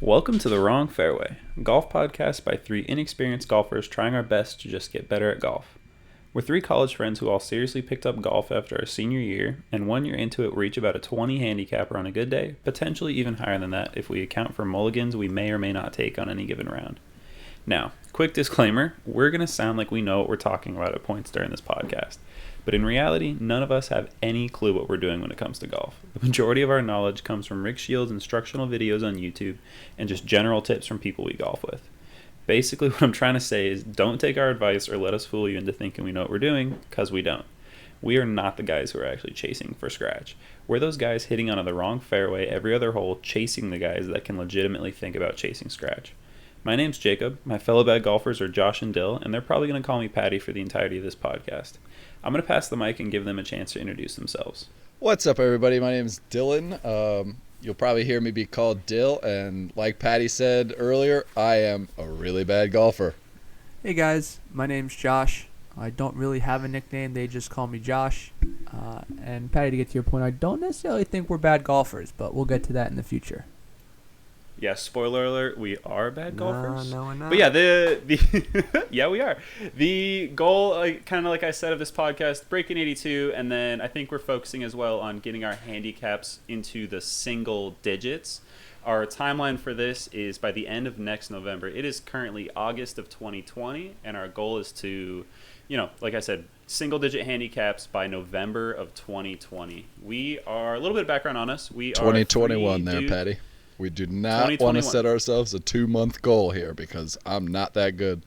Welcome to the Wrong Fairway, a golf podcast by three inexperienced golfers trying our best to just get better at golf. We're three college friends who all seriously picked up golf after our senior year, and 1 year into it, we're each about a 20 handicapper on a good day, potentially even higher than that if we account for mulligans we may or may not take on any given round. Now, quick disclaimer, we're going to sound like we know what we're talking about at points during this podcast. But in reality, none of us have any clue what we're doing when it comes to golf. The majority of our knowledge comes from Rick Shields' instructional videos on YouTube and just general tips from people we golf with. Basically, what I'm trying to say is don't take our advice or let us fool you into thinking we know what we're doing, because we don't. We are not the guys who are actually chasing for scratch. We're those guys hitting onto the wrong fairway every other hole, chasing the guys that can legitimately think about chasing scratch. My name's Jacob, my fellow bad golfers are Josh and Dill, and they're probably going to call me Patty for the entirety of this podcast. I'm going to pass the mic and give them a chance to introduce themselves. What's up, everybody? My name is Dylan. You'll probably hear me be called Dill, and like Patty said earlier, I am a really bad golfer. Hey guys, my name's Josh. I don't really have a nickname, they just call me Josh. And Patty, to get to your point, I don't necessarily think we're bad golfers, but we'll get to that in the future. Yes, spoiler alert, we are bad golfers. No, we're not. But yeah, the yeah, we are. The goal, kind of like I said, of this podcast, breaking 82, and then I think we're focusing as well on getting our handicaps into the single digits. Our timeline for this is by the end of next November. It is currently August of 2020, and our goal is to, like I said, single-digit handicaps by November of 2020. We are, a little bit of background on us. We are 2021 there, Patty. We do not want to set ourselves a 2-month goal here because I'm not that good.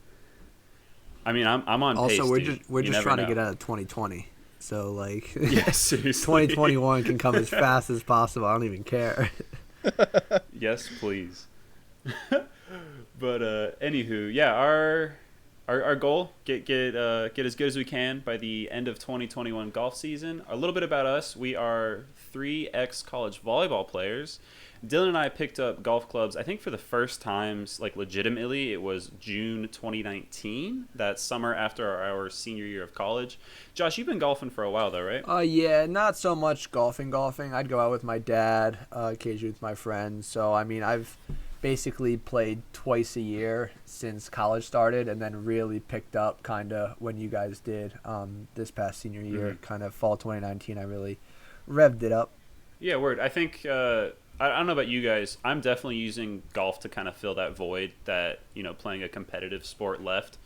I mean, I'm on pace. Also, we're just trying to know. get out of 2020. So, yeah, seriously. 2021 can come as fast as possible. I don't even care. Yes, please. But anywho, yeah, our goal get as good as we can by the end of 2021 golf season. A little bit about us: we are 3 ex-college volleyball players. Dylan and I picked up golf clubs, I think for the first times, legitimately, it was June 2019, that summer after our senior year of college. Josh, you've been golfing for a while though, right? Yeah, not so much golfing. I'd go out with my dad, occasionally with my friends. So, I mean, I've basically played twice a year since college started, and then really picked up kind of when you guys did this past senior year, kind of fall 2019, I really revved it up. Yeah, word. I think... I don't know about you guys. I'm definitely using golf to kind of fill that void that, playing a competitive sport left,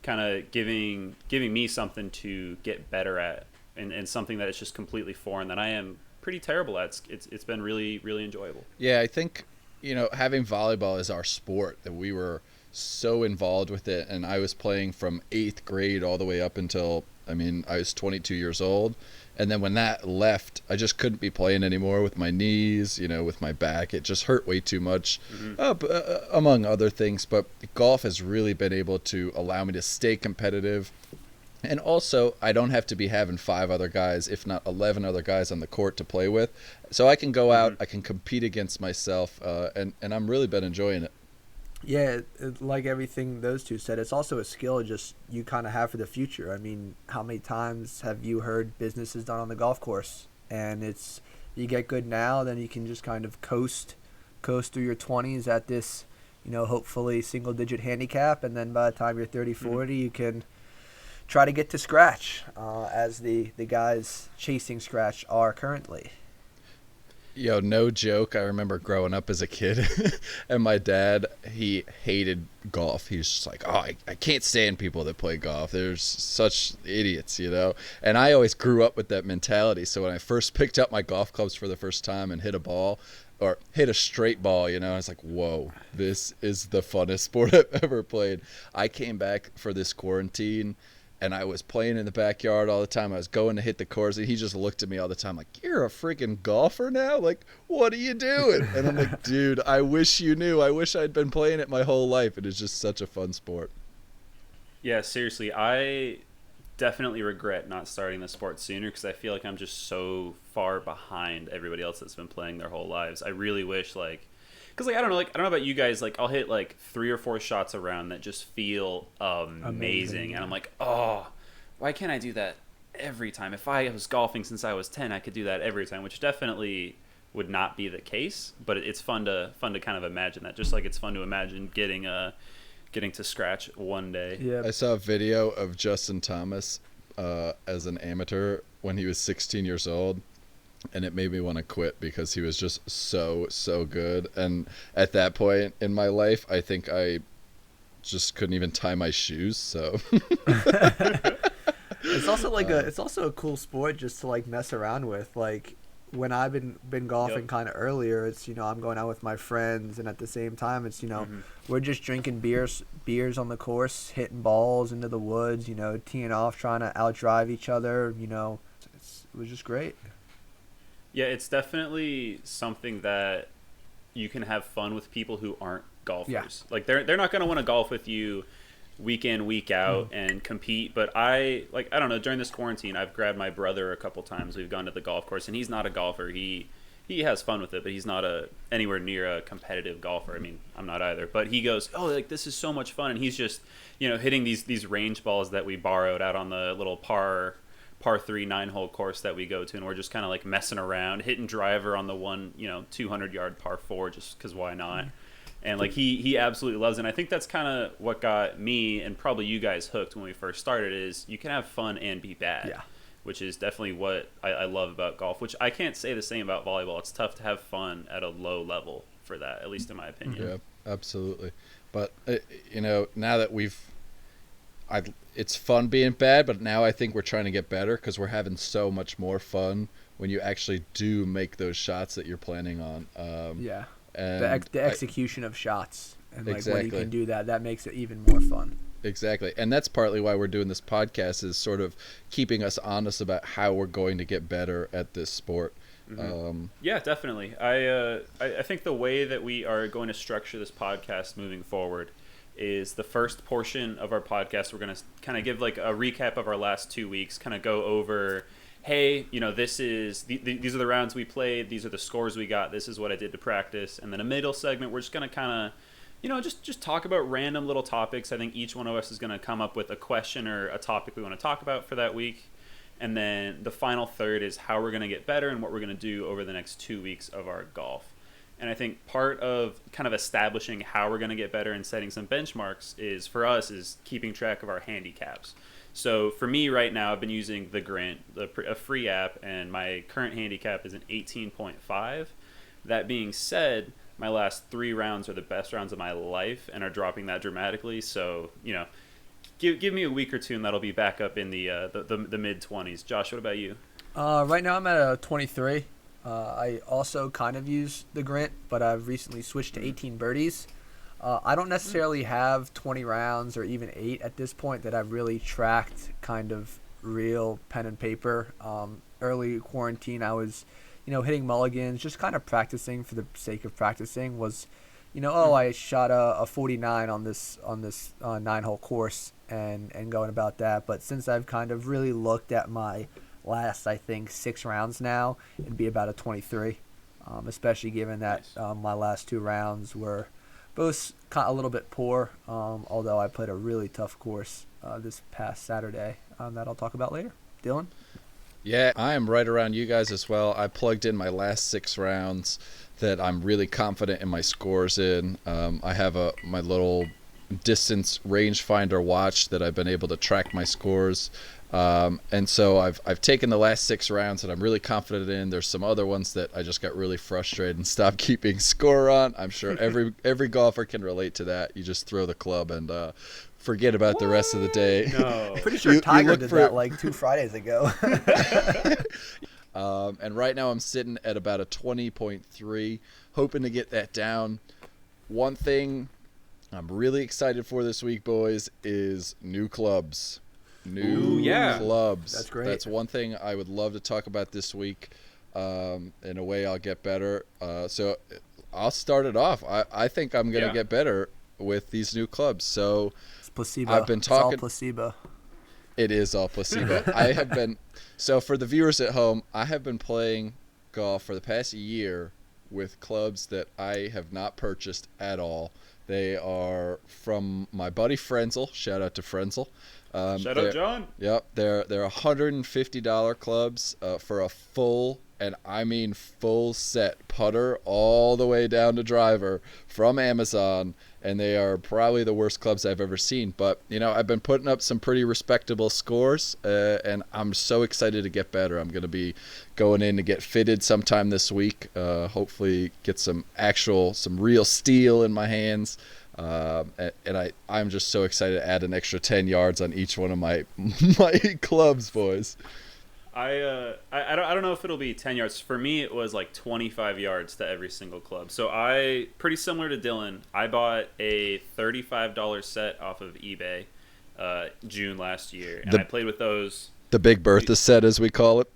kind of giving me something to get better at and something that is just completely foreign that I am pretty terrible at. It's been really, really enjoyable. Yeah, I think, having volleyball as our sport, that we were so involved with it, and I was playing from 8th grade all the way up until, I was 22 years old. And then when that left, I just couldn't be playing anymore with my knees, with my back. It just hurt way too much, among other things. But golf has really been able to allow me to stay competitive. And also, I don't have to be having 5 other guys, if not 11 other guys on the court to play with. So I can go out, I can compete against myself, and I'm really been enjoying it. Yeah, like everything those two said, it's also a skill just you kind of have for the future. I mean, how many times have you heard business is done on the golf course? And it's, you get good now, then you can just kind of coast through your 20s at this, hopefully single-digit handicap. And then by the time you're 30, 40, you can try to get to scratch, as the guys chasing scratch are currently. Yo, no joke. I remember growing up as a kid, and my dad, he hated golf. He's just like, oh, I can't stand people that play golf. There's such idiots, And I always grew up with that mentality. So when I first picked up my golf clubs for the first time and hit a ball, or hit a straight ball, I was like, whoa, this is the funnest sport I've ever played. I came back for this quarantine, and I was playing in the backyard all the time. I was going to hit the course, and he just looked at me all the time like, you're a freaking golfer now? Like, what are you doing? And I'm like, dude, I wish you knew. I wish I'd been playing it my whole life. It is just such a fun sport. Yeah, seriously. I definitely regret not starting the sport sooner because I feel like I'm just so far behind everybody else that's been playing their whole lives. I really wish, because I don't know about you guys, I'll hit 3 or 4 shots around that just feel amazing. And I'm like, oh, why can't I do that every time? If I was golfing since I was 10, I could do that every time, which definitely would not be the case, but it's fun to kind of imagine that, just like it's fun to imagine getting to scratch one day. Yeah. I saw a video of Justin Thomas as an amateur when he was 16 years old, and it made me want to quit because he was just so good. And at that point in my life, I think I just couldn't even tie my shoes. So It's also like it's also a cool sport just to like mess around with. Like when I've been golfing kind of earlier, it's I'm going out with my friends, and at the same time it's we're just drinking beers on the course, hitting balls into the woods, teeing off, trying to outdrive each other. It was just great. Yeah, it's definitely something that you can have fun with people who aren't golfers. Yeah. Like they're not going to want to golf with you week in, week out and compete. But I don't know, during this quarantine, I've grabbed my brother a couple times. We've gone to the golf course, and he's not a golfer. He has fun with it, but he's not anywhere near a competitive golfer. I mean, I'm not either. But he goes, oh, like this is so much fun, and he's just hitting these range balls that we borrowed out on the little par 3 9-hole course that we go to, and we're just kind of like messing around, hitting driver on the one 200-yard par 4 just because why not. And like he absolutely loves it. And I think that's kind of what got me and probably you guys hooked when we first started, is you can have fun and be bad. Yeah. Which is definitely what I love about golf, which I can't say the same about volleyball. It's tough to have fun at a low level for that, at least in my opinion. Yeah, absolutely. But now that it's fun being bad, but now I think we're trying to get better because we're having so much more fun when you actually do make those shots that you're planning on. And the execution of shots and like exactly. when you can do that makes it even more fun. Exactly. And that's partly why we're doing this podcast, is sort of keeping us honest about how we're going to get better at this sport. Yeah, definitely. I think the way that we are going to structure this podcast moving forward is the first portion of our podcast, we're going to kind of give like a recap of our last 2 weeks, kind of go over, hey, this is these are the rounds we played, these are the scores we got, this is what I did to practice. And then a middle segment, we're just going to kind of just talk about random little topics. I think each one of us is going to come up with a question or a topic we want to talk about for that week. And then the final third is how we're going to get better and what we're going to do over the next 2 weeks of our golf. And I think part of kind of establishing how we're going to get better and setting some benchmarks is keeping track of our handicaps. So for me right now, I've been using the Grint, a free app, and my current handicap is an 18.5. That being said, my last 3 rounds are the best rounds of my life and are dropping that dramatically. So, give me a week or two and that'll be back up in the mid-20s. Josh, what about you? Right now I'm at a 23. I also kind of use the Grint, but I've recently switched to 18 birdies. I don't necessarily have 20 rounds or even 8 at this point that I've really tracked kind of real pen and paper. Early quarantine, I was hitting mulligans, just kind of practicing for the sake of practicing. Was, I shot a 49 on this 9-hole course and going about that. But since I've kind of really looked at my last, I think, 6 rounds now, it'd be about a 23, especially given that my last 2 rounds were both a little bit poor, although I played a really tough course this past Saturday that I'll talk about later. Dylan? Yeah, I am right around you guys as well. I plugged in my last 6 rounds that I'm really confident in my scores in. I have my little distance rangefinder watch that I've been able to track my scores. And so I've taken the last 6 rounds that I'm really confident in. There's some other ones that I just got really frustrated and stopped keeping score on. I'm sure every golfer can relate to that. You just throw the club and forget about the rest of the day. No. Pretty sure Tiger did that like 2 Fridays ago. And right now I'm sitting at about a 20.3, hoping to get that down. One thing I'm really excited for this week, boys, is new clubs. Clubs. That's great. That's one thing I would love to talk about this week. In a way I'll get better. So I'll start it off. I think I'm going to get better with these new clubs. So It's placebo. I've been talking. It's all placebo. It is all placebo. So for the viewers at home, I have been playing golf for the past year with clubs that I have not purchased at all. They are from my buddy Frenzel. Shout out to Frenzel. Shout out, John. Yep, they're $150 clubs for a full and I mean full set putter all the way down to driver from Amazon, and they are probably the worst clubs I've ever seen. But, I've been putting up some pretty respectable scores, and I'm so excited to get better. I'm going to be going in to get fitted sometime this week, hopefully get some real steel in my hands. I'm just so excited to add an extra 10 yards on each one of my clubs, boys. I don't know if it'll be 10 yards. For me, it was like 25 yards to every single club. So pretty similar to Dylan, I bought a $35 set off of eBay June last year, and I played with those. The Big Bertha set, as we call it.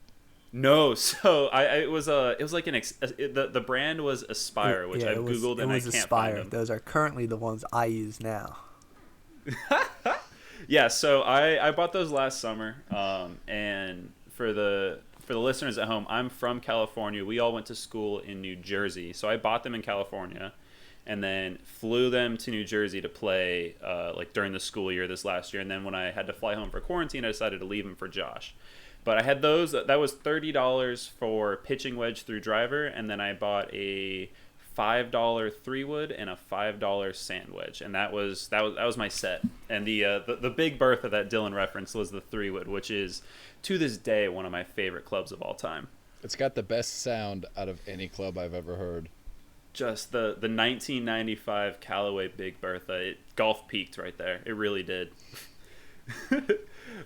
No, so it was like the brand was Aspire, which I've Googled and I can't Aspire. find them. Those are currently the ones I use now. Yeah, so I bought those last summer, and for the listeners at home, I'm from California. We all went to school in New Jersey, so I bought them in California, and then flew them to New Jersey to play like during the school year this last year. And then when I had to fly home for quarantine, I decided to leave them for Josh. But I had those. That was $30 for pitching wedge through driver, and then I bought a $5 3-wood and a $5 sand wedge, and that was my set. And the Big Bertha that Dylan referenced was the 3-wood, which is to this day one of my favorite clubs of all time. It's got the best sound out of any club I've ever heard. Just the 1995 Callaway Big Bertha, golf peaked right there. It really did.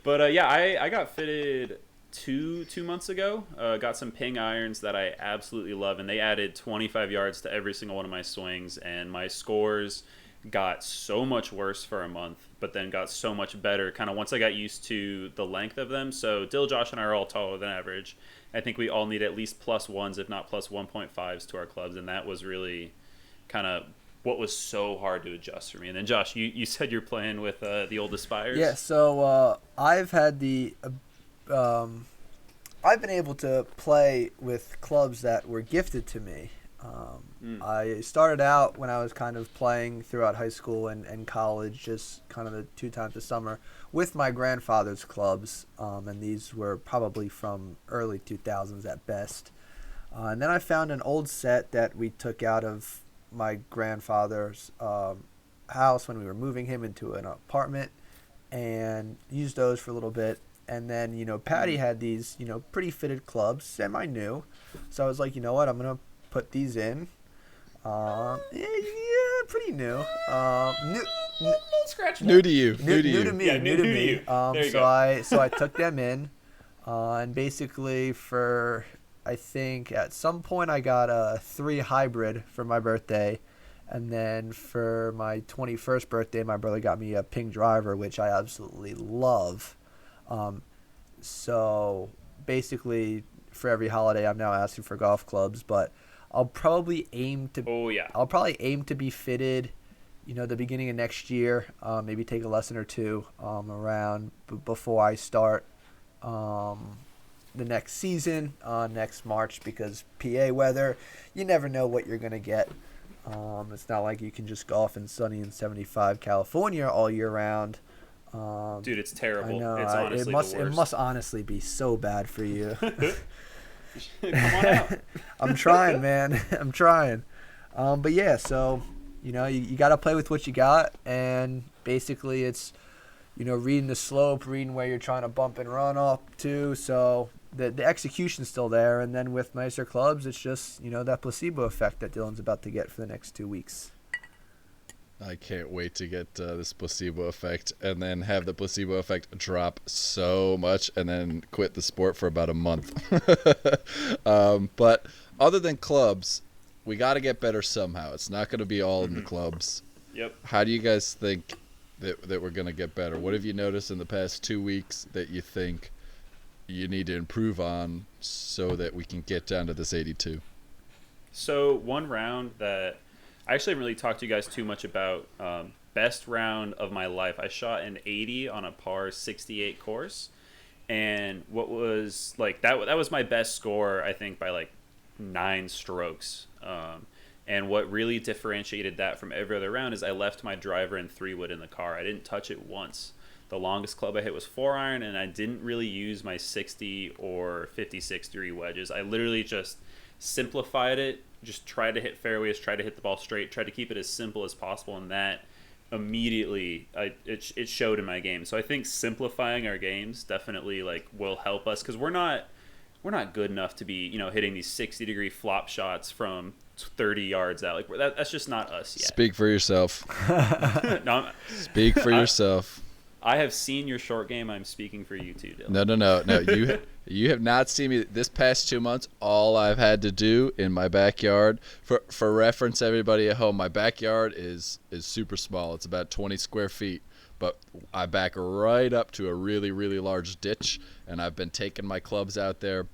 But I got fitted two months ago. Got some ping irons that I absolutely love, and they added 25 yards to every single one of my swings, and my scores got so much worse for a month, but then got so much better kind of once I got used to the length of them. So Dill, Josh, and I are all taller than average. I think we all need at least +1s, if not +1.5s to our clubs, and that was really kind of what was so hard to adjust for me. And then Josh, you said you're playing with the old Aspires? Yeah, so I've had I've been able to play with clubs that were gifted to me. I started out when I was kind of playing throughout high school and college, just kind of the 2 times a summer, with my grandfather's clubs, and these were probably from early 2000s at best. And then I found an old set that we took out of my grandfather's house when we were moving him into an apartment, and used those for a little bit. And then, Patty had these, pretty fitted clubs, semi-new. So I was like, you know what, I'm going to put these in. Pretty new. New to you. New to me. Yeah, new to me. you. There you go. I took them in, and basically for, I think at some point I got a 3 hybrid for my birthday. And then for my 21st birthday, my brother got me a ping driver, which I absolutely love. So basically for every holiday I'm now asking for golf clubs, but I'll probably aim to be fitted, the beginning of next year, maybe take a lesson or two around before I start the next season, next March, because PA weather, you never know what you're going to get. It's not like you can just golf in sunny and 75 California all year round. Dude, it's terrible. I know. It's honestly the worst. It must honestly be so bad for you. Come on out. I'm trying, man. I'm trying. But yeah, so, you got to play with what you got. And basically it's, reading the slope, reading where you're trying to bump and run up to. So the execution's still there. And then with nicer clubs, it's just, that placebo effect that Dylan's about to get for the next 2 weeks. I can't wait to get this placebo effect, and then have the placebo effect drop so much, and then quit the sport for about a month. But other than clubs, we got to get better somehow. It's not going to be all in the clubs. Yep. How do you guys think that we're going to get better? What have you noticed in the past 2 weeks that you think you need to improve on so that we can get down to this 82? So one round that I actually haven't really talked to you guys too much about, best round of my life. I shot an 80 on a par 68 course, and what was like that was my best score, I think, by like 9 strokes. And what really differentiated that from every other round is I left my driver and 3-wood in the car. I didn't touch it once. the longest club I hit was 4-iron, and I didn't really use my 60 or 56 degree wedges. I literally just simplified it, just tried to hit fairways, tried to hit the ball straight, tried to keep it as simple as possible, and that immediately it showed in my game. So I think simplifying our games definitely like will help us, because we're not good enough to be, you know, hitting these 60-degree flop shots from 30 yards out. Like that's just not us yet. Speak for yourself. No, Speak for yourself. I have seen your short game. I'm speaking for you too, Dylan. No. You have not seen me this past 2 months. All I've had to do in my backyard, for reference, everybody at home, my backyard is super small. It's about 20 square feet, but I back right up to a really, really large ditch, and I've been taking my clubs out there.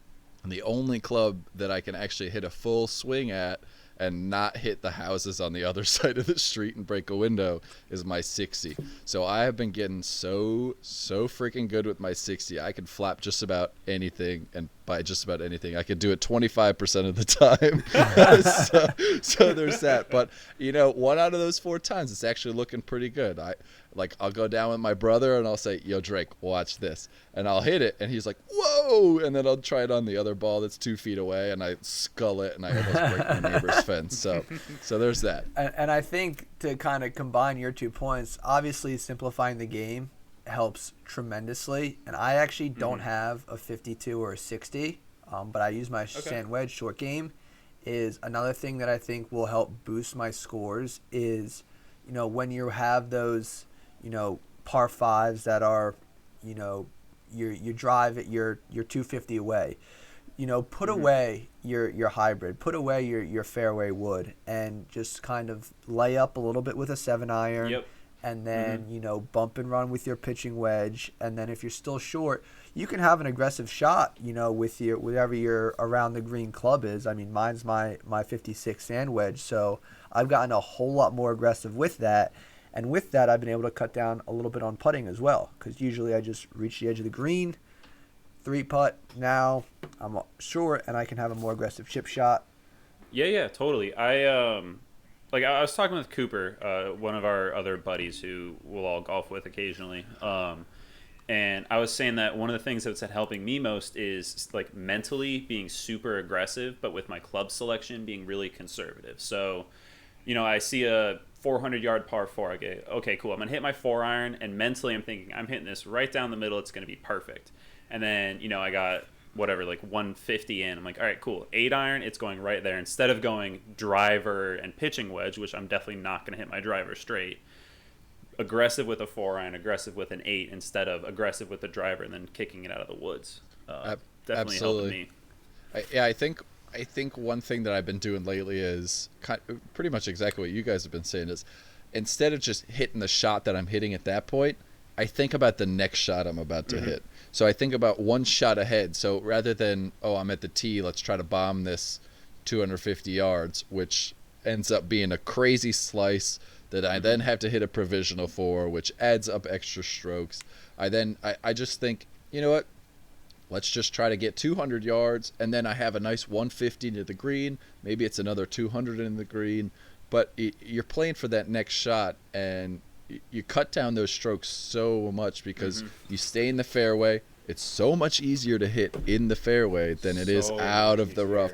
And the only club that I can actually hit a full swing at and not hit the houses on the other side of the street and break a window is my 60. So I have been getting so freaking good with my 60. I can flap just about anything, and by just about anything, I can do it 25% of the time. so there's that. But, you know, 1 out of those 4 times, it's actually looking pretty good. I'll go down with my brother and I'll say, yo, Drake, watch this. And I'll hit it. And he's like, whoa. And then I'll try it on the other ball that's 2 feet away. And I skull it and I almost break my neighbor's fence. So there's that. And I think to kind of combine your 2 points, obviously simplifying the game helps tremendously. And I actually don't have a 52 or a 60, but I use my sand wedge short game. Is another thing that I think will help boost my scores is, you know, when you have those, you know, par 5s that are, you know, you drive at your 250 away, you know, put away your hybrid, put away your fairway wood, and just kind of lay up a little bit with a 7-iron. Yep. And then, you know, bump and run with your pitching wedge. And then if you're still short, you can have an aggressive shot, you know, with whatever your around the green club is. I mean, mine's my 56 sand wedge. So I've gotten a whole lot more aggressive with that. And with that, I've been able to cut down a little bit on putting as well. Because usually I just reach the edge of the green, 3-putt. Now I'm short and I can have a more aggressive chip shot. Yeah, totally. I was talking with Cooper, one of our other buddies who we'll all golf with occasionally. And I was saying that one of the things that's helping me most is like mentally being super aggressive, but with my club selection being really conservative. So, you know, I see a 400-yard par 4. I go, okay, cool. I'm going to hit my 4-iron, and mentally I'm thinking I'm hitting this right down the middle. It's going to be perfect. And then, you know, I got whatever, like 150 in. I'm like, all right, cool. 8-iron, it's going right there. Instead of going driver and pitching wedge, which I'm definitely not going to hit my driver straight, aggressive with a 4-iron, aggressive with an 8 instead of aggressive with the driver and then kicking it out of the woods. Definitely helping me. I think one thing that I've been doing lately is pretty much exactly what you guys have been saying is, instead of just hitting the shot that I'm hitting at that point, I think about the next shot I'm about to hit. So I think about one shot ahead. So rather than, I'm at the tee, let's try to bomb this 250 yards, which ends up being a crazy slice that I then have to hit a provisional for, which adds up extra strokes. I just think, you know what? Let's just try to get 200 yards, and then I have a nice 150 to the green. Maybe it's another 200 in the green. But you're playing for that next shot, and you cut down those strokes so much because you stay in the fairway. It's so much easier to hit in the fairway than it is out of the rough.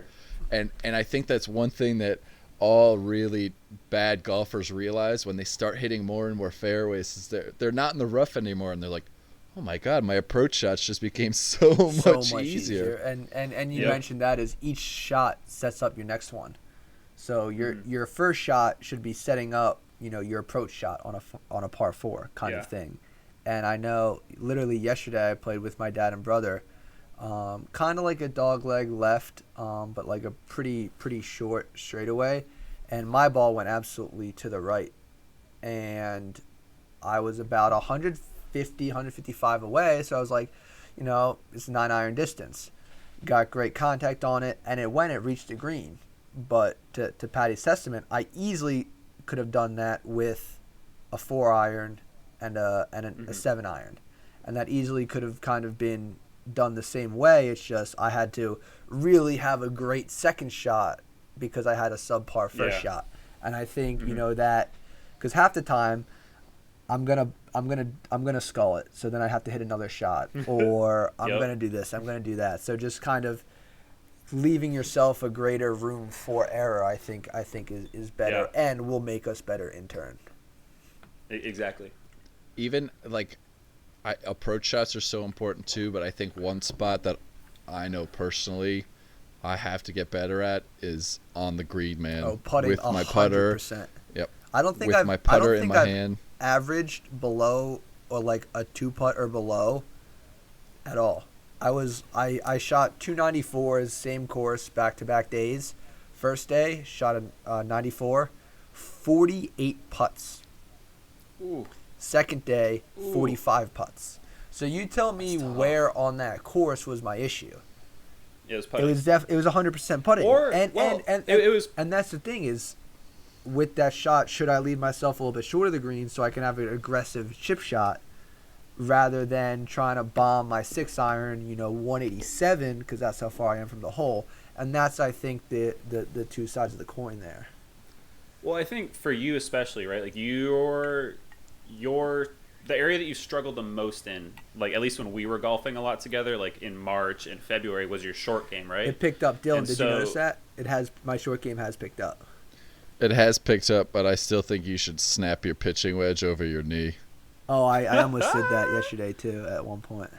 And I think that's one thing that all really bad golfers realize when they start hitting more and more fairways is they're not in the rough anymore, and they're like, oh my God, my approach shots just became so much easier. And you mentioned that is each shot sets up your next one. So your first shot should be setting up, you know, your approach shot on a par 4 kind of thing. And I know literally yesterday I played with my dad and brother, kind of like a dog leg left, but like a pretty short straightaway, and my ball went absolutely to the right, and I was about 155 away, so I was like, you know, it's 9-iron distance. Got great contact on it, and it reached the green. But to Patty's testament, I easily could have done that with a 4-iron and a 7-iron, and that easily could have kind of been done the same way. It's just I had to really have a great second shot because I had a subpar first shot. And I think you know that, because half the time I'm gonna I'm gonna skull it. So then I have to hit another shot, or I'm Yep. gonna do this. I'm gonna do that. So just kind of leaving yourself a greater room for error, I think is better, Yeah. and will make us better in turn. Exactly. Even like approach shots are so important too, but I think one spot that I know personally I have to get better at is on the green, man. Oh, putting with my putter. 100%. Yep. I don't think With my putter in my hand. averaged below or like a 2-putt or below at all. I shot 294s, same course, back-to-back days. First day, shot a 94, 48 putts. Ooh. Second day, Ooh. 45 putts. So you tell me That's tough. where on that course was my issue. It was It putting. was it was 100% putting. Or, and well, and it was. and that's the thing is, with that shot, should I leave myself a little bit short of the green so I can have an aggressive chip shot, rather than trying to bomb my 6-iron, 187, because that's how far I am from the hole. And that's, I think, the two sides of the coin there. Well, I think for you especially, right? Like the area that you struggled the most in, like at least when we were golfing a lot together, like in March and February, was your short game, right? It picked up, Dylan. And Did you notice that? My short game has picked up. It has picked up, but I still think you should snap your pitching wedge over your knee. Oh, I almost did that yesterday too at one point.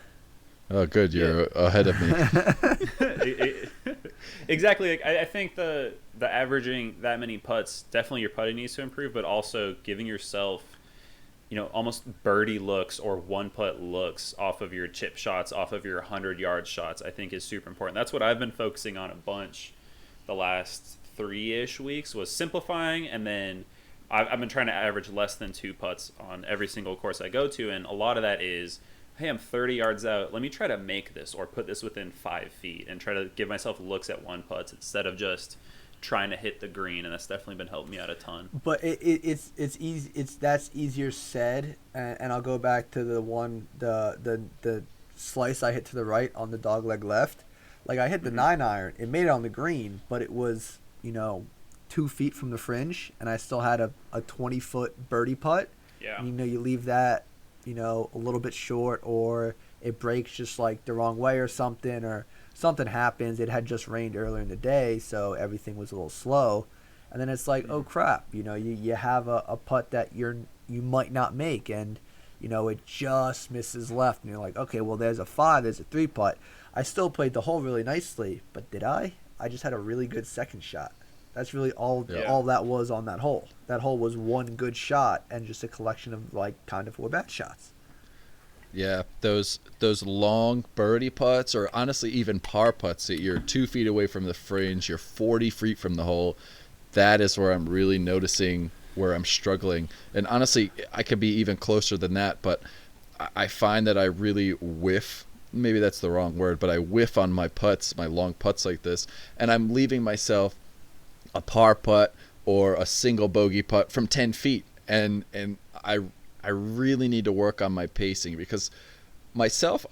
Oh, good. You're ahead of me. Exactly. Like, I think the averaging that many putts, definitely your putting needs to improve, but also giving yourself, almost birdie looks or one putt looks off of your chip shots, off of your 100-yard shots, I think is super important. That's what I've been focusing on a bunch the last 3-ish weeks, was simplifying, and then I've been trying to average less than 2 putts on every single course I go to, and a lot of that is, hey, I'm 30 yards out, let me try to make this or put this within 5 feet and try to give myself looks at one putts instead of just trying to hit the green, and that's definitely been helping me out a ton. But it's easy. That's easier said, and I'll go back to the slice I hit to the right on the dog leg left. Like I hit the 9-iron, it made it on the green, but it was 2 feet from the fringe, and I still had a 20-foot birdie putt. Yeah. And, you leave that a little bit short, or it breaks just like the wrong way or something happens. It had just rained earlier in the day, so everything was a little slow. And then it's like, oh crap, you have a putt that you might not make, and it just misses left, and you're like, okay, well there's a 5, there's a 3 putt. I still played the hole really nicely, but did I? I just had a really good second shot. That's really all that was on that hole. That hole was one good shot and just a collection of like kind of 4 bad shots. Yeah, those long birdie putts, or honestly even par putts that you're 2 feet away from the fringe, you're 40 feet from the hole. That is where I'm really noticing where I'm struggling. And honestly, I could be even closer than that, but I find that I really whiff. Maybe that's the wrong word, but I whiff on my putts, my long putts like this, and I'm leaving myself a par putt or a single bogey putt from 10 feet. And I really need to work on my pacing, because myself,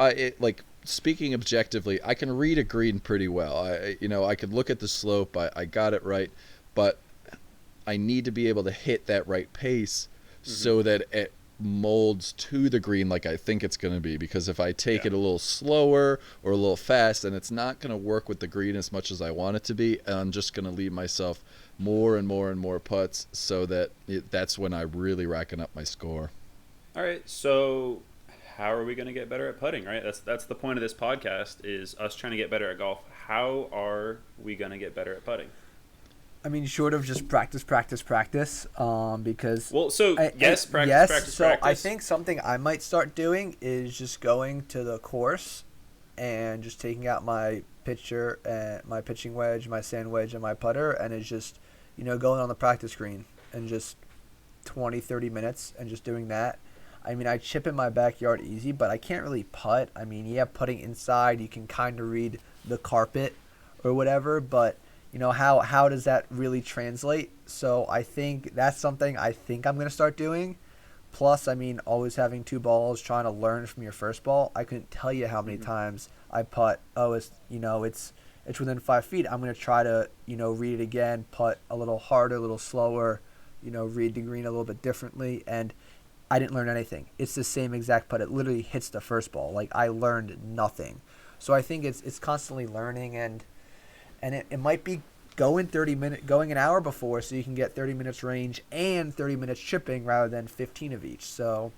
speaking objectively, I can read a green pretty well. I could look at the slope. I got it right, but I need to be able to hit that right pace so that it molds to the green like I think it's going to be. Because if I take it a little slower or a little fast, then it's not going to work with the green as much as I want it to be, and I'm just going to leave myself more and more and more putts, so that that's when I'm really racking up my score. All right, so how are we going to get better at putting, right? That's the point of this podcast, is us trying to get better at golf. How are we going to get better at putting? I mean, short of just practice, because practice. So I think something I might start doing is just going to the course and just taking out my pitcher and my pitching wedge, my sand wedge, and my putter, and it's just going on the practice green and just 20-30 minutes and just doing that. I mean, I chip in my backyard easy, but I can't really putt. I mean, putting inside, you can kind of read the carpet or whatever, but how does that really translate? So I think that's something I think I'm going to start doing. Plus, I mean, always having 2 balls, trying to learn from your first ball. I couldn't tell you how many times I putt. Oh, it's within 5 feet. I'm going to try to, read it again, putt a little harder, a little slower, read the green a little bit differently. And I didn't learn anything. It's the same exact putt. It literally hits the first ball. Like, I learned nothing. So I think it's constantly learning, and it might be going an hour before, so you can get 30 minutes range and 30 minutes chipping rather than 15 of each. So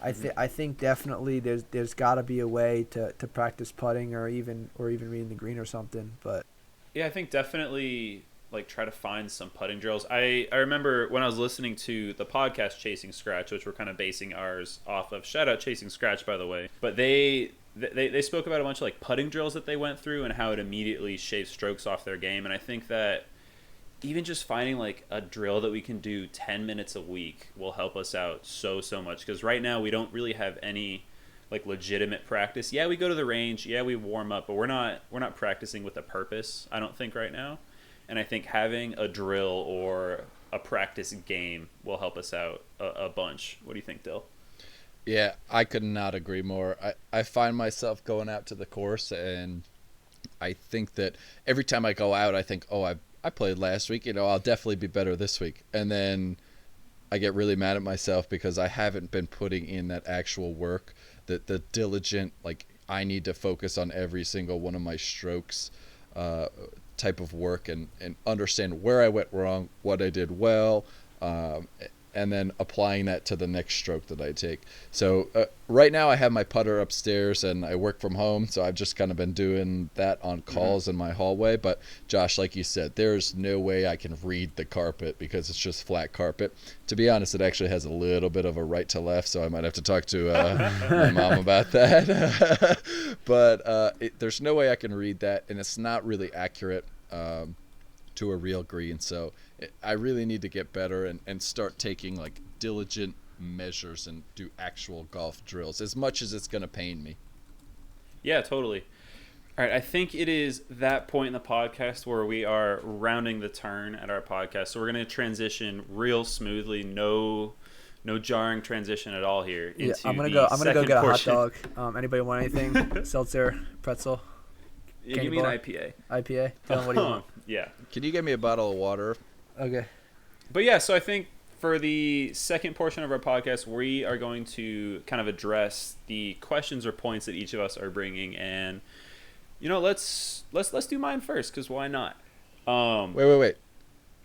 I think definitely there's got to be a way to practice putting or even reading the green or something. But yeah, I think definitely like try to find some putting drills. I remember when I was listening to the podcast Chasing Scratch, which we're kind of basing ours off of. Shout out Chasing Scratch, by the way. But they spoke about a bunch of like putting drills that they went through and how it immediately shaves strokes off their game. And I think that even just finding like a drill that we can do 10 minutes a week will help us out so much, because right now we don't really have any like legitimate practice. Yeah, we go to the range, yeah, we warm up, but we're not practicing with a purpose, I don't think, right now. And I think having a drill or a practice game will help us out a bunch. What do you think, Dill? Yeah, I could not agree more. I find myself going out to the course, and I think that every time I go out, I think, oh, I played last week. I'll definitely be better this week. And then I get really mad at myself because I haven't been putting in that actual work, the diligent, like, I need to focus on every single one of my strokes type of work and understand where I went wrong, what I did well, and then applying that to the next stroke that I take. So right now I have my putter upstairs and I work from home, so I've just kind of been doing that on calls in my hallway. But Josh, like you said, there's no way I can read the carpet because it's just flat carpet. To be honest, it actually has a little bit of a right to left, so I might have to talk to my mom about that. But there's no way I can read that, and it's not really accurate to a real green. So I really need to get better and start taking like diligent measures and do actual golf drills, as much as it's going to pain me. Yeah, totally. All right, I think it is that point in the podcast where we are rounding the turn at our podcast. So we're going to transition real smoothly, no jarring transition at all here. Yeah, I'm gonna go get a hot dog. Anybody want anything? Seltzer, pretzel. Yeah, give me an IPA. IPA. Dylan, what do you want? Yeah. Can you get me a bottle of water? Okay. But yeah, so I think for the second portion of our podcast, we are going to kind of address the questions or points that each of us are bringing, and let's do mine first, because why not? Wait.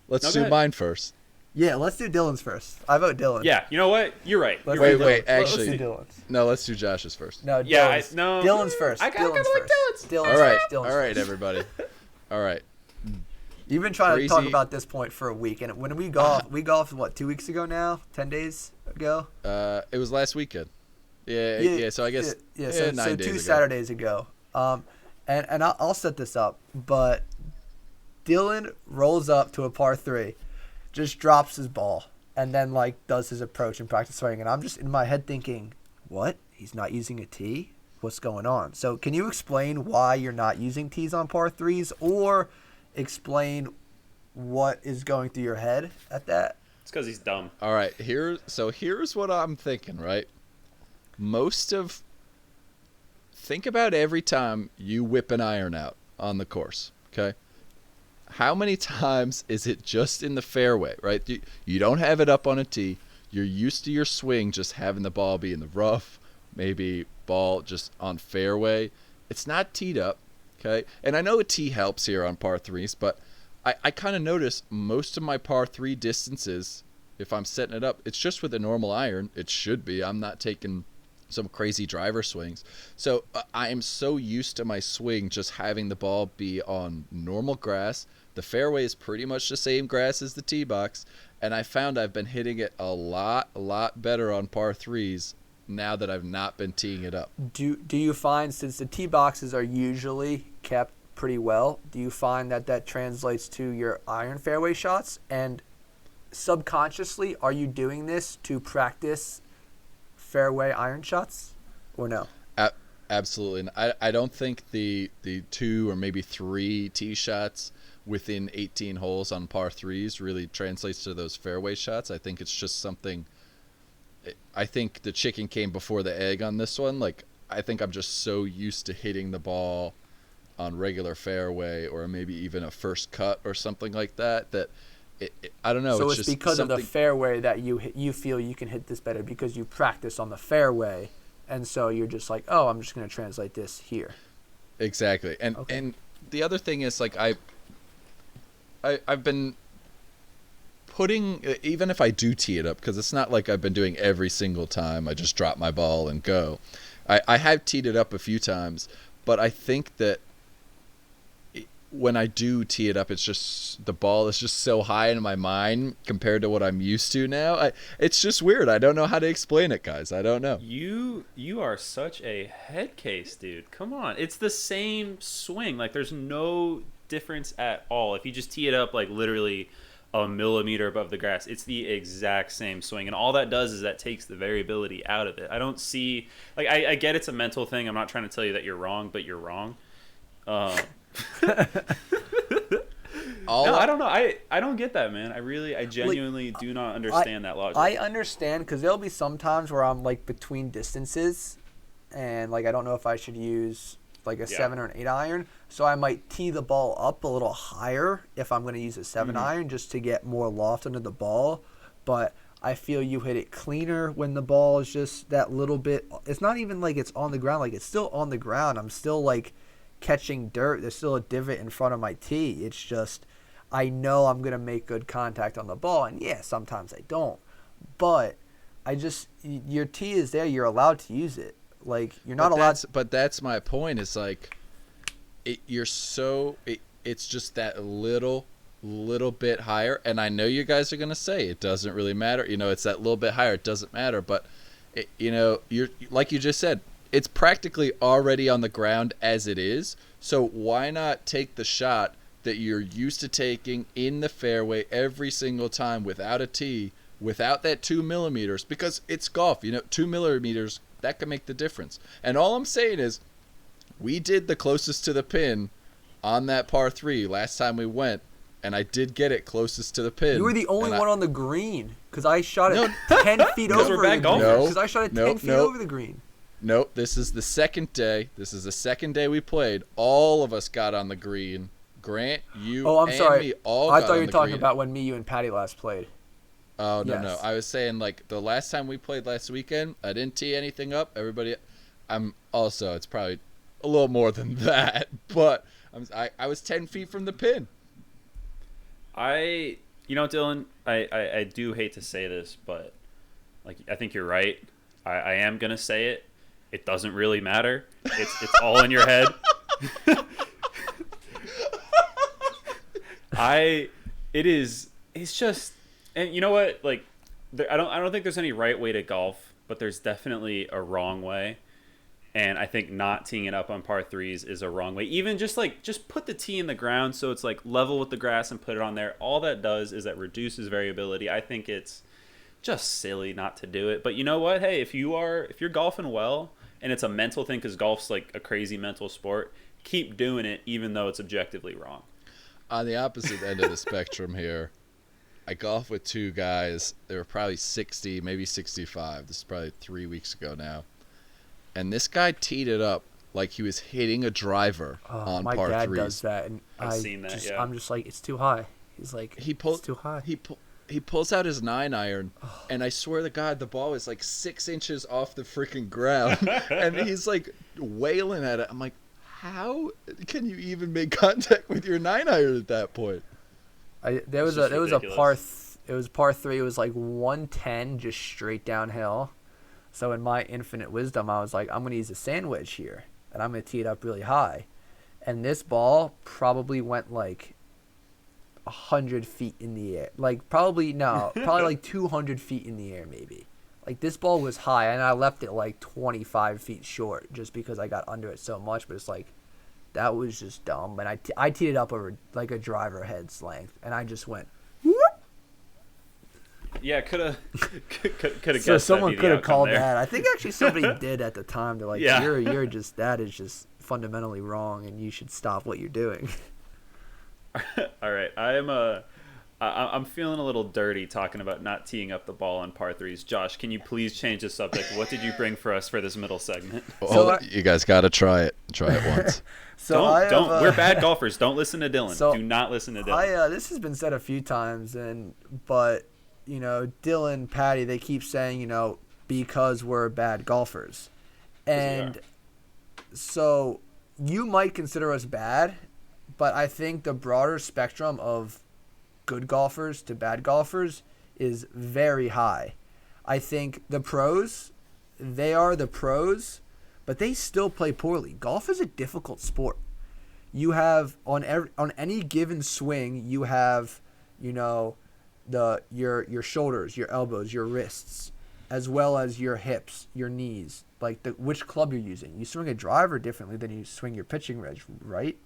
Let's do mine first. Yeah, let's do Dylan's first. I vote Dylan. Yeah, you know what? You're right. Wait. Actually, let's do Dylan's. No, let's do Josh's first. No, yeah, Dylan's. no. Dylan's first. I kind of like Dylan's. All right, everybody. All right. You've been trying to talk about this point for a week, and when we golfed what, 2 weeks ago now? 10 days ago? It was last weekend. Yeah. So I guess 9 days ago. 2 Saturdays ago. And I'll set this up, but Dylan rolls up to a par 3, just drops his ball, and then like does his approach and practice swing, and I'm just in my head thinking, what? He's not using a tee? What's going on? So can you explain why you're not using tees on par 3s, or explain what is going through your head at that? It's because he's dumb. All right, here's what I'm thinking, right? Think about every time you whip an iron out on the course, okay? How many times is it just in the fairway, right? You don't have it up on a tee. You're used to your swing just having the ball be in the rough, maybe ball just on fairway. It's not teed up, okay? And I know a tee helps here on par 3s, but I kind of notice most of my par 3 distances, if I'm setting it up, it's just with a normal iron. It should be. I'm not taking some crazy driver swings. So I am so used to my swing just having the ball be on normal grass. The fairway is pretty much the same grass as the tee box, and I found I've been hitting it a lot better on par 3s now that I've not been teeing it up. Do you find, since the tee boxes are usually kept pretty well, do you find that translates to your iron fairway shots? And subconsciously, are you doing this to practice fairway iron shots, or no? Absolutely. I don't think the 2 or maybe 3 tee shots within 18 holes on par 3s really translates to those fairway shots. I think it's just something. I think the chicken came before the egg on this one. Like, I think I'm just so used to hitting the ball on regular fairway, or maybe even a first cut or something like that, that I don't know. So it's it's just because of the something. fairway that you feel you can hit this better because you practice on the fairway, and so you're just like, oh, I'm just going to translate this here. Exactly. And the other thing is like I've been putting, even if I do tee it up, because it's not like I've been doing every single time I just drop my ball and go. I have teed it up a few times, but I think that when I do tee it up, it's just the ball is just so high in my mind compared to what I'm used to now. It's just weird. I don't know how to explain it, guys. I don't know. You are such a head case, dude. Come on. It's the same swing. Like, there's no difference at all. If you just tee it up, like, literally a millimeter above the grass, it's the exact same swing. And all that does is that takes the variability out of it. I don't see... Like, I get it's a mental thing. I'm not trying to tell you that you're wrong, but you're wrong. No, I don't know. I don't get that, man. I genuinely do not understand that logic. I understand because there'll be some times where I'm like between distances, and like I don't know if I should use like a 7 or an 8 iron, so I might tee the ball up a little higher if I'm going to use a 7 iron just to get more loft under the ball. But I feel you hit it cleaner when the ball is just that little bit. It's not even like it's on the ground. Like it's still on the ground. I'm still like catching dirt. There's still a divot in front of my tee. It's just I know I'm going to make good contact on the ball, and yeah, sometimes I don't. But I just your tee is there. You're allowed to use it. Like you're not allowed to. But that's my point. It's like it's just that little bit higher, and I know you guys are going to say it doesn't really matter. You know, it's that little bit higher. It doesn't matter, but you're like you just said, it's practically already on the ground as it is. So why not take the shot that you're used to taking in the fairway every single time without a tee, without that 2 millimeters? Because it's golf, 2 millimeters, that can make the difference. And all I'm saying is, we did the closest to the pin on that par 3 last time we went, and I did get it closest to the pin. You were the only one on the green because I shot it 10 feet over the green. Because I shot it 10 feet over the green. Nope, this is the second day. This is the second day we played. All of us got on the green. Grant, you, and me all got on the green. I thought you were talking about when me, you, and Patty last played. Oh, no, no. I was saying, like, the last time we played last weekend, I didn't tee anything up. Everybody... it's probably a little more than that, but I was 10 feet from the pin. Dylan, I do hate to say this, but, like, I think you're right. I am going to say it. It doesn't really matter. It's all in your head. It's just, and you know what? Like, I don't think there's any right way to golf, but there's definitely a wrong way. And I think not teeing it up on par 3s is a wrong way. Even just put the tee in the ground so it's like level with the grass and put it on there. All that does is that reduces variability. I think it's just silly not to do it. But you know what? Hey, if you're golfing well and it's a mental thing, because golf's like a crazy mental sport, keep doing it even though it's objectively wrong. On the opposite end of the spectrum here, I golf with two guys. They were probably 60, maybe 65. This is probably 3 weeks ago now. And this guy teed it up like he was hitting a driver on par 3s. My dad does that, and I've seen that. Yeah. I'm just like, it's too high. He's like, it's too high. He pulls out his 9 iron, and I swear to God, the ball is like 6 inches off the freaking ground, and he's like wailing at it. I'm like, how can you even make contact with your 9 iron at that point? There was a par 3. It was like 110, just straight downhill. So in my infinite wisdom, I was like, I'm going to use a sand wedge here, and I'm going to tee it up really high. And this ball probably went like 100 feet in the air. Probably like 200 feet in the air maybe. Like, this ball was high, and I left it like 25 feet short just because I got under it so much. But it's like, that was just dumb. And I teed it up over like a driver head's length, and I just went, whoop. Yeah, could have guessed. So someone could have called that. I think actually somebody did at the time. They're like, yeah. that is just fundamentally wrong, and you should stop what you're doing. All right, I'm feeling a little dirty talking about not teeing up the ball on par threes. Josh, can you please change the subject? What did you bring for us for this middle segment? Well, you guys got to try it. Try it once. Don't. We're bad golfers. Don't listen to Dylan. Do not listen to Dylan. This has been said a few times, but Dylan, Patty, they keep saying, because we're bad golfers. And so you might consider us bad, but I think the broader spectrum of good golfers to bad golfers is very high. I think the pros, they are the pros, but they still play poorly. Golf is a difficult sport. You have on any given swing, you have, your shoulders, your elbows, your wrists, as well as your hips, your knees, like which club you're using. You swing a driver differently than you swing your pitching wedge, right?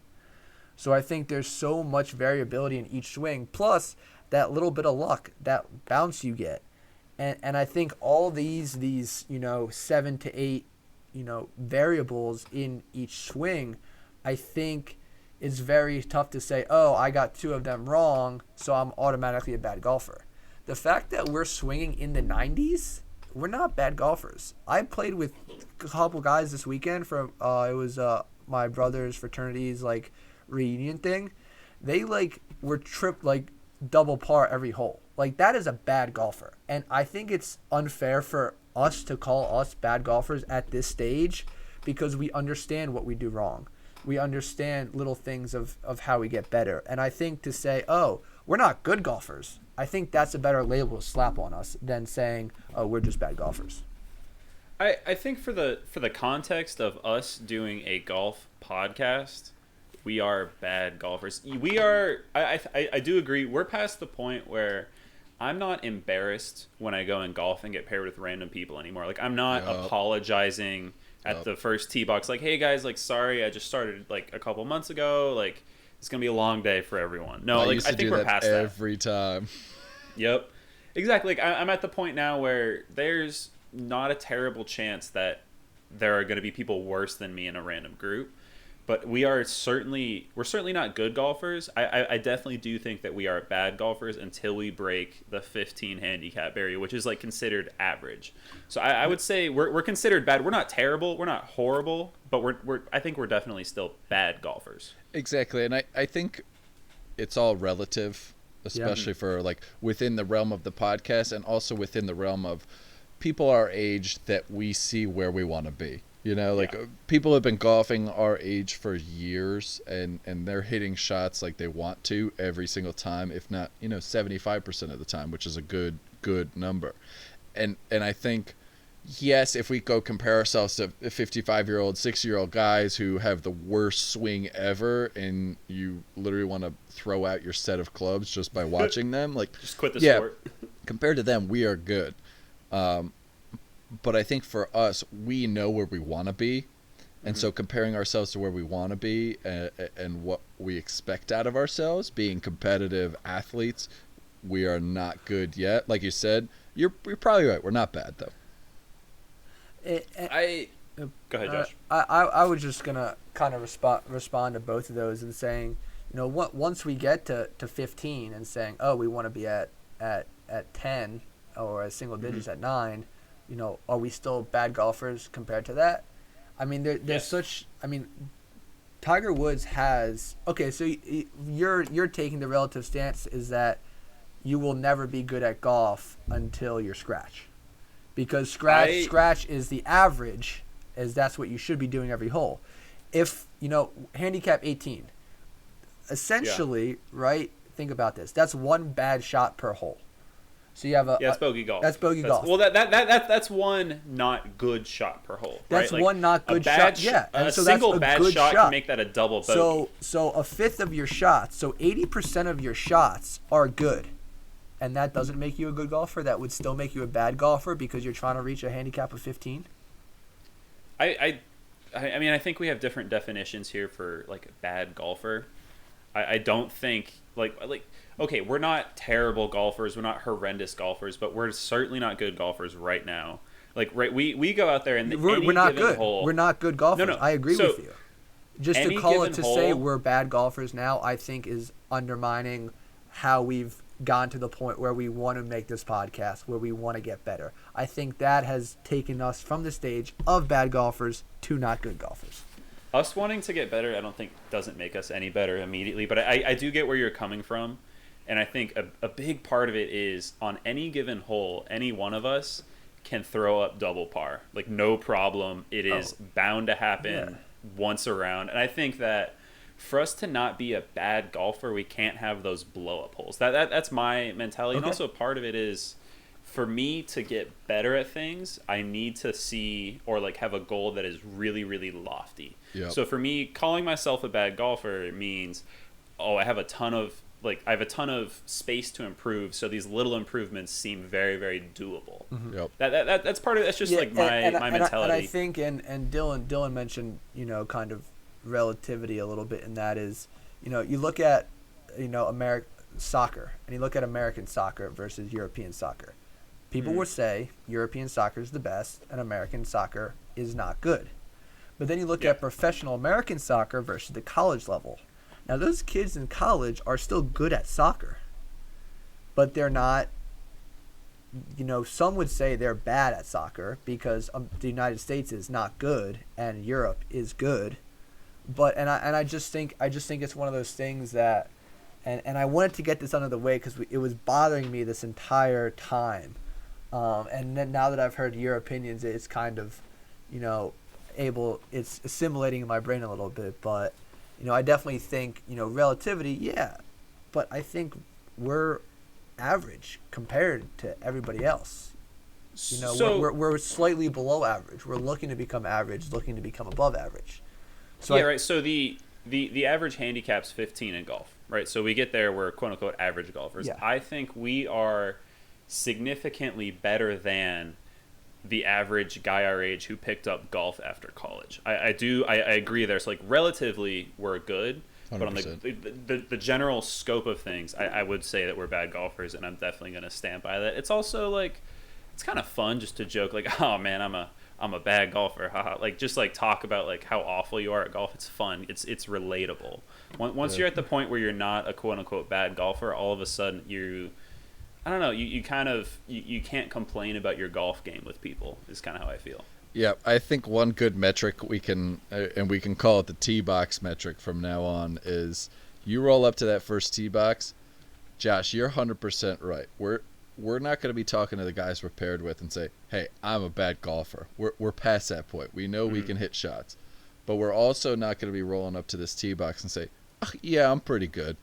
So I think there's so much variability in each swing, plus that little bit of luck, that bounce you get. And I think all these 7 to 8, variables in each swing, I think it's very tough to say, oh, I got 2 of them wrong, so I'm automatically a bad golfer. The fact that we're swinging in the 90s, we're not bad golfers. I played with a couple guys this weekend from it was my brother's fraternity's reunion thing. They were tripped double par every hole. That is a bad golfer. And I think it's unfair for us to call us bad golfers at this stage because we understand what we do wrong. We understand little things of how we get better. And I think to say, oh, we're not good golfers, I think that's a better label to slap on us than saying, oh, we're just bad golfers. I think for the context of us doing a golf podcast, we are bad golfers. We are. I do agree. We're past the point where I'm not embarrassed when I go and golf and get paired with random people anymore. I'm not apologizing at the first tee box. Hey guys, sorry, I just started a couple months ago. It's gonna be a long day for everyone. No, I think we're past that every time. Yep, exactly. I'm at the point now where there's not a terrible chance that there are going to be people worse than me in a random group. But we're certainly not good golfers. I definitely do think that we are bad golfers until we break the 15 handicap barrier, which is considered average. So I would say we're considered bad. We're not terrible. We're not horrible. But I think we're definitely still bad golfers. Exactly, and I think it's all relative, especially for within the realm of the podcast and also within the realm of people our age that we see where we want to be. People have been golfing our age for years, and they're hitting shots like they want to every single time, if not, 75% of the time, which is a good number. And I think, yes, if we go compare ourselves to 55-year-old, 60-year-old guys who have the worst swing ever, and you literally want to throw out your set of clubs just by watching them, just quit the sport. Compared to them, we are good. But I think for us, we know where we want to be. And so comparing ourselves to where we want to be and what we expect out of ourselves, being competitive athletes, we are not good yet. Like you said, you're probably right. We're not bad, though. Go ahead, Josh. I was just going to kind of respond to both of those and saying, once we get to 15 and saying, oh, we want to be at 10 or at single digits at 9, are we still bad golfers compared to that? I mean, there's such. I mean, Tiger Woods has. Okay, so you're taking the relative stance is that you will never be good at golf until you're scratch, because scratch is the average, as that's what you should be doing every hole. If handicap 18, essentially, right? Think about this. That's one bad shot per hole. So you have that's bogey golf. That's bogey golf. Well, that's one not good shot per hole. That's right? one not good shot. Yeah, and a single bad shot can make that a double bogey. So a fifth of your shots, so 80% of your shots are good, and that doesn't make you a good golfer. That would still make you a bad golfer because you're trying to reach a handicap of 15. I mean, I think we have different definitions here for bad golfer. I don't think okay, we're not terrible golfers, we're not horrendous golfers, but we're certainly not good golfers right now. We go out there and we're not good. Hole, we're not good golfers. No. I agree with you. Just to call it to hole, say we're bad golfers now, I think is undermining how we've gotten to the point where we want to make this podcast, where we want to get better. I think that has taken us from the stage of bad golfers to not good golfers. Us wanting to get better, I don't think doesn't make us any better immediately, but I do get where you're coming from. And I think a big part of it is on any given hole, any one of us can throw up double par. Like, no problem. It is bound to happen once around. And I think that for us to not be a bad golfer, we can't have those blow-up holes. That's my mentality. And also part of it is, for me to get better at things, I need to see or like have a goal that is really, really lofty. Yep. So for me, calling myself a bad golfer means, I have a ton of space to improve, so these little improvements seem very, very doable. Mm-hmm. Yep. That's part of it. That's just my mentality. And I think, and Dylan mentioned, kind of relativity a little bit, and that is, you look at, American soccer, and you look at American soccer versus European soccer. People would say European soccer is the best and American soccer is not good. But then you look at professional American soccer versus the college level. Now, those kids in college are still good at soccer, but they're not, some would say they're bad at soccer because the United States is not good and Europe is good. But I just think it's one of those things that, and I wanted to get this out of the way because it was bothering me this entire time. And then now that I've heard your opinions, it's kind of, it's assimilating in my brain a little bit. But, I definitely think, relativity, but I think we're average compared to everybody else. We're slightly below average. We're looking to become average, looking to become above average. So right. So the average handicap's 15 in golf, right? So we get there, we're quote unquote average golfers. Yeah. I think we are significantly better than the average guy our age who picked up golf after college. I agree there. So like relatively we're good, 100%. But on the general scope of things, I would say that we're bad golfers, and I'm definitely going to stand by that. It's also like, it's kind of fun just to joke like, oh man, I'm a bad golfer, haha. Like, just like talk about like how awful you are at golf. It's fun. It's relatable. Once you're at the point where you're not a quote unquote bad golfer, all of a sudden you can't complain about your golf game with people, is kind of how I feel. Yeah, I think one good metric we can call it the tee box metric from now on, is you roll up to that first tee box. Josh, you're 100% right. We're not going to be talking to the guys we're paired with and say, hey, I'm a bad golfer. We're past that point. We know we can hit shots. But we're also not going to be rolling up to this tee box and say, oh, yeah, I'm pretty good.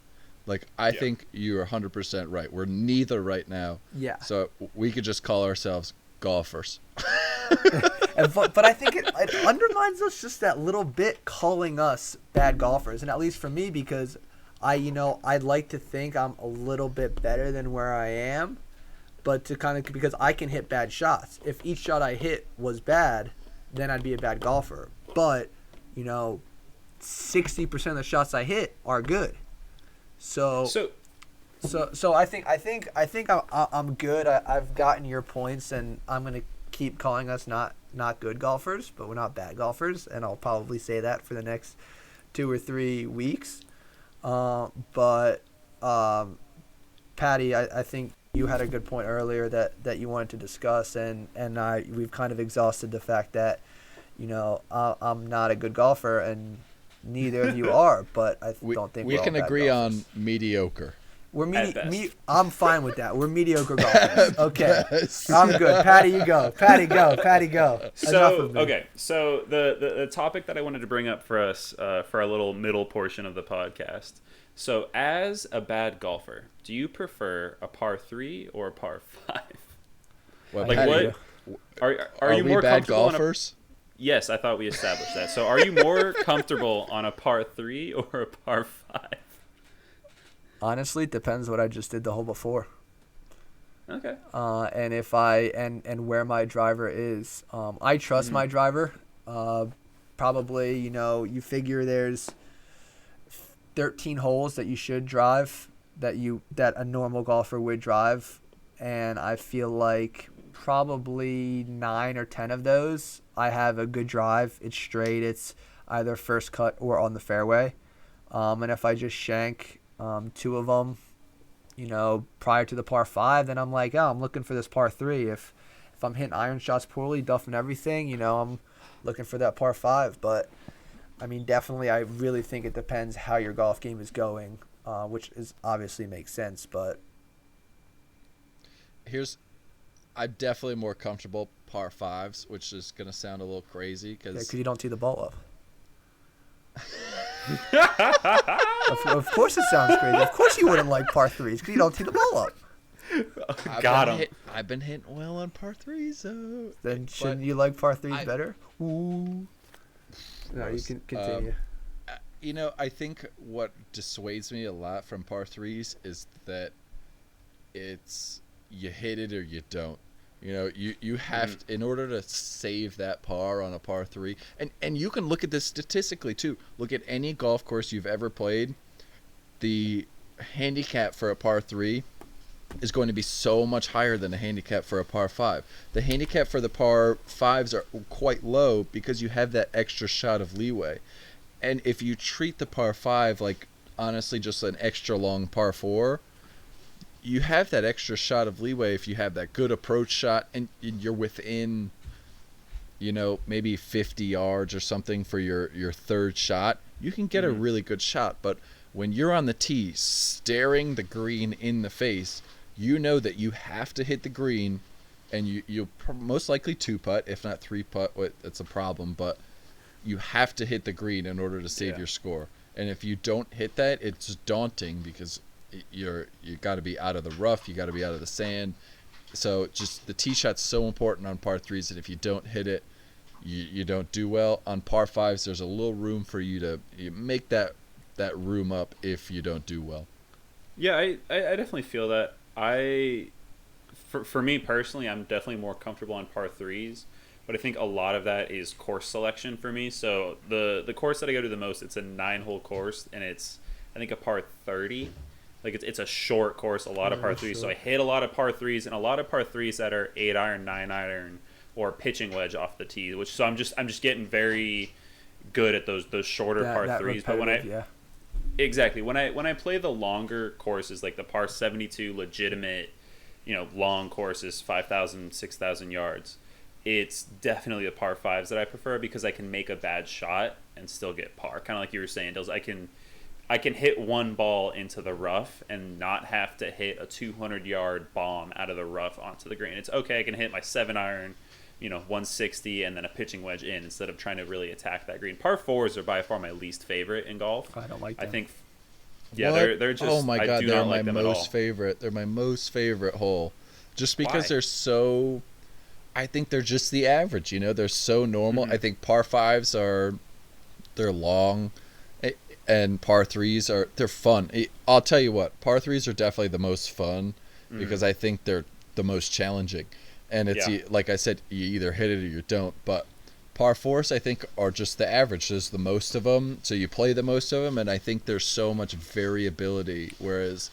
Like, I think you're 100% right. We're neither right now. Yeah. So we could just call ourselves golfers. But I think it undermines us just that little bit, calling us bad golfers. And at least for me, because I'd like to think I'm a little bit better than where I am. But because I can hit bad shots. If each shot I hit was bad, then I'd be a bad golfer. But, 60% of the shots I hit are good. So I think I'm good. I've gotten your points, and I'm gonna keep calling us not good golfers, but we're not bad golfers, and I'll probably say that for the next 2 or 3 weeks. But Patty, I think you had a good point earlier that you wanted to discuss, and we've kind of exhausted the fact that I'm not a good golfer, and neither of you are, but don't think we can agree golfers. On mediocre. I'm fine with that. We're mediocre golfers. Okay, I'm good. Patty, you go. Patty, go. So the topic that I wanted to bring up for us for our little middle portion of the podcast. So, as a bad golfer, do you prefer a par 3 or a par 5? Well, like, Patty, what are you more bad golfers? Yes, I thought we established that. So are you more comfortable on a par 3 or a par 5? Honestly, it depends what I just did the hole before. Okay. And if and where my driver is. I trust my driver. Probably, you figure there's 13 holes that you should drive that a normal golfer would drive, and I feel like probably 9 or 10 of those I have a good drive. It's straight. It's either first cut or on the fairway. And if I just shank 2 of them, prior to the par 5, then I'm like, oh, I'm looking for this par 3. If I'm hitting iron shots poorly, duffing everything, I'm looking for that par 5. But I mean, definitely, I really think it depends how your golf game is going, which is obviously makes sense. But I'm definitely more comfortable par 5s, which is gonna sound a little crazy because you don't tee the ball up. Of course it sounds crazy. Of course you wouldn't like par 3s because you don't tee the ball up. Got him. I've been hitting well on par 3s, so. Then shouldn't you like par 3s better? Ooh. No, you can continue. I think what dissuades me a lot from par 3s is that it's you hit it or you don't. You have to, in order to save that par on a par 3, and you can look at this statistically too. Look at any golf course you've ever played. The handicap for a par 3 is going to be so much higher than the handicap for a par 5. The handicap for the par 5s are quite low because you have that extra shot of leeway. And if you treat the par 5 like honestly just an extra long par 4, you have that extra shot of leeway if you have that good approach shot and you're within, maybe 50 yards or something for your third shot. You can get a really good shot, but when you're on the tee staring the green in the face, you know that you have to hit the green, and you'll most likely 2-putt, if not 3-putt. It's a problem, but you have to hit the green in order to save your score. And if you don't hit that, it's daunting because you got to be out of the rough, you got to be out of the sand. So just the tee shot's so important on par 3s that if you don't hit it, you don't do well. On par 5s, there's a little room for you to make that room up if you don't do well. Yeah, I definitely feel that. For me personally, I'm definitely more comfortable on par 3s, but I think a lot of that is course selection for me. So the course that I go to the most, it's a 9-hole course, and it's I think a par 30. Like it's a short course, a lot of par 3s. So I hit a lot of par 3s and a lot of par 3s that are 8-iron, 9-iron, or pitching wedge off the tee. So I'm just getting very good at those shorter par 3s. But when I play the longer courses, like the par 72 legitimate, long courses, 5,000, 6,000 yards, it's definitely the par 5s that I prefer because I can make a bad shot and still get par. Kind of like you were saying, Dills, I can hit one ball into the rough and not have to hit a 200-yard bomb out of the rough onto the green. It's okay, I can hit my 7-iron, 160, and then a pitching wedge in instead of trying to really attack that green. Par 4s are by far my least favorite in golf. I don't like them. I think, they're just. Oh my god, I do they're not my like them at all. most favorite. They're my most favorite hole, just because Why? they're so. I think they're just the average. They're so normal. Mm-hmm. I think par 5s they're long. And par 3s they're fun. I'll tell you what, par 3s are definitely the most fun because I think they're the most challenging. And it's like I said, you either hit it or you don't. But par 4s, I think, are just the average. There's the most of them, so you play the most of them, and I think there's so much variability. Whereas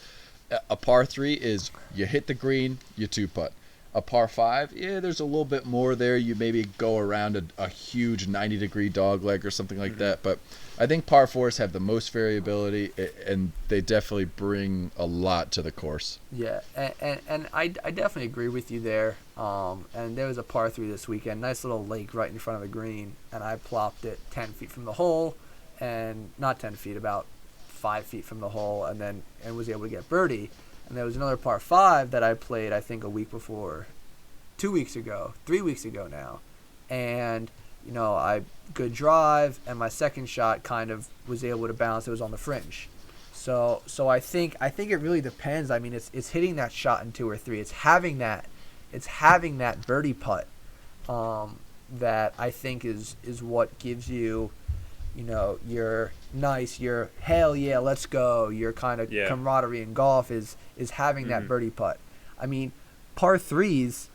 a par 3 is you hit the green, you 2-putt. A par 5, there's a little bit more there. You maybe go around a huge 90-degree dog leg or something like that. But I think par 4s have the most variability, and they definitely bring a lot to the course. Yeah, and I definitely agree with you there. And there was a par 3 this weekend, nice little lake right in front of the green, and I plopped it 10 feet from the hole, and not 10 feet, about 5 feet from the hole, and was able to get birdie. And there was another par 5 that I played, I think, a week before, 2 weeks ago, 3 weeks ago now. And, I good drive, and my second shot kind of was able to bounce. It was on the fringe. So I think it really depends. I mean, it's hitting that shot in 2 or 3. It's having that birdie putt that I think is what gives you, your nice, your hell yeah, let's go, your kind of camaraderie in golf is having that birdie putt. I mean, par 3s,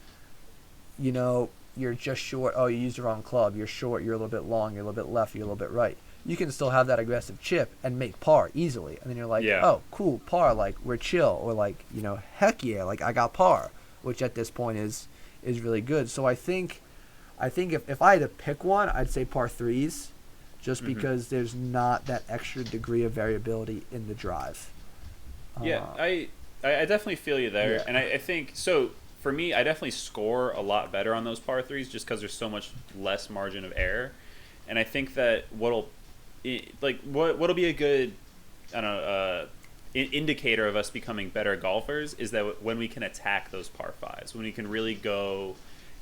you're just short. Oh, you used the wrong club. You're short. You're a little bit long. You're a little bit left. You're a little bit right. You can still have that aggressive chip and make par easily. And then you're like, oh, cool, par. Like, we're chill. Or like, heck yeah, like I got par, which at this point is really good. So I think if I had to pick one, I'd say par 3s, just because there's not that extra degree of variability in the drive. Yeah, I I definitely feel you there, Yeah. and I think so. For me, I definitely score a lot better on those par threes just because there's so much less margin of error, and I think that what'll be a good, I don't know, indicator of us becoming better golfers is that when we can attack those par fives, when we can really go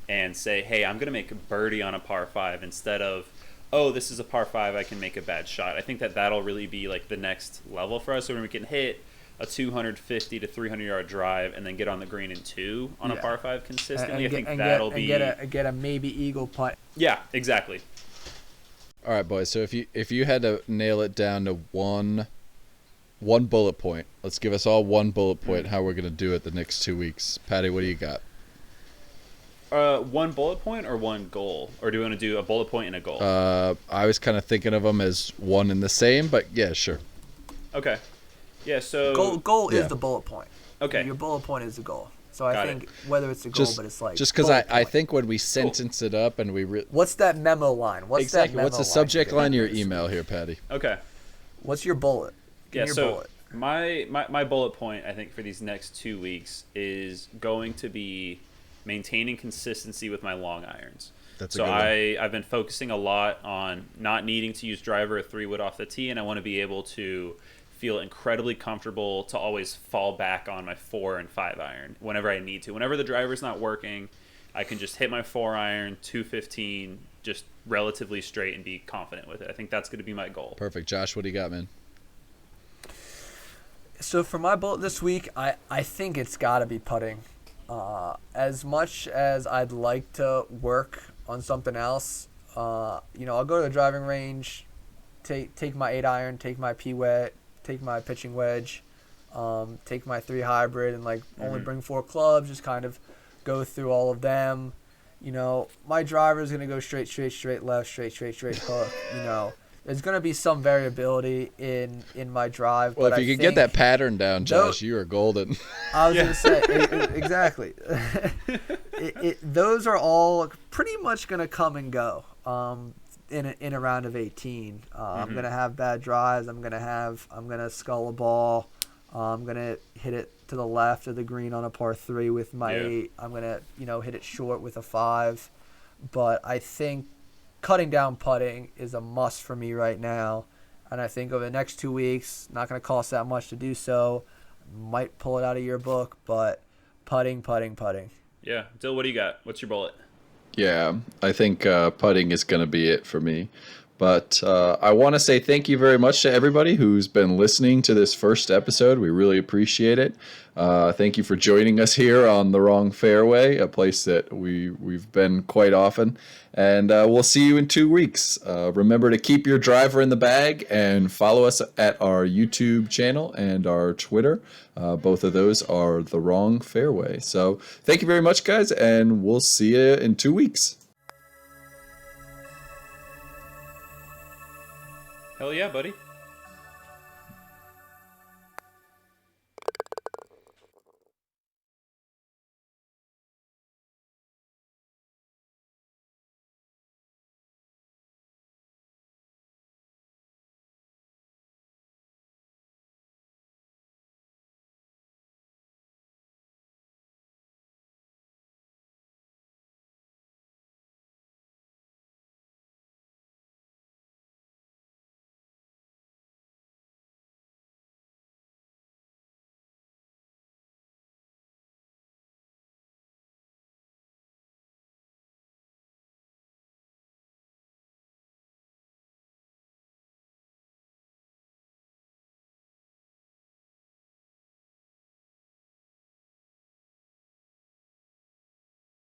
and say, hey, I'm gonna make a birdie on a par five instead of, oh, this is a par five, I can make a bad shot. I think that that'll really be like the next level for us. So when we can hit a 250 to 300 yard drive and then get on the green in two on a par five consistently, I think that'll be get a maybe eagle putt. Yeah, exactly. All right, boys. So if you had to nail it down to one bullet point, let's give us all one bullet point. How we're gonna do it the next 2 weeks. Patty, what do you got? One bullet point or one goal, or do you want to do a bullet point and a goal? I was kind of thinking of them as one and the same, but yeah, sure. Okay. Yeah. So Goal Yeah. is the bullet point. Okay. Your bullet point is the goal. So I Got think it. whether it's a goal, but it's like just because bullet I point. think when we sentence it up and we What's that memo line? What's exactly that memo what's the line subject you're line of your gonna use? email here, Patty? Okay. What's your bullet? Give Yeah. me your So bullet. my bullet point, I think, for these next 2 weeks is going to be maintaining consistency with my long irons. That's a So good one. I've been focusing a lot on not needing to use driver or 3-wood off the tee, and I want to be able to feel incredibly comfortable to always fall back on my 4 and 5 iron whenever I need to. Whenever the driver's not working, I can just hit my 4 iron, 215, just relatively straight and be confident with it. I think that's going to be my goal. Perfect. Josh, what do you got, man? So for my bullet this week, I think it's got to be putting. As much as I'd like to work on something else, I'll go to the driving range, take my 8 iron, take my P wet, take my pitching wedge, take my 3 hybrid, and only bring 4 clubs. Just kind of go through all of them. My driver is gonna go straight left, straight hook. There's gonna be some variability in my drive. Well, but if you I could get that think pattern down, Josh, you are golden. I was gonna say exactly. Those are all pretty much gonna come and go in a round of 18. I'm gonna have bad drives. I'm gonna scull a ball. I'm gonna hit it to the left of the green on a par 3 with my 8. I'm gonna hit it short with a 5. But I think cutting down putting is a must for me right now. And I think over the next 2 weeks, not going to cost that much to do so. Might pull it out of your book, but putting. Yeah. Dill, what do you got? What's your bullet? Yeah, I think putting is going to be it for me. But I want to say thank you very much to everybody who's been listening to this first episode. We really appreciate it. Thank you for joining us here on the Wrong Fairway, a place that we've been quite often. And we'll see you in 2 weeks. Remember to keep your driver in the bag and follow us at our YouTube channel and our Twitter. Both of those are the Wrong Fairway. So thank you very much, guys, and we'll see you in 2 weeks. Hell yeah, buddy.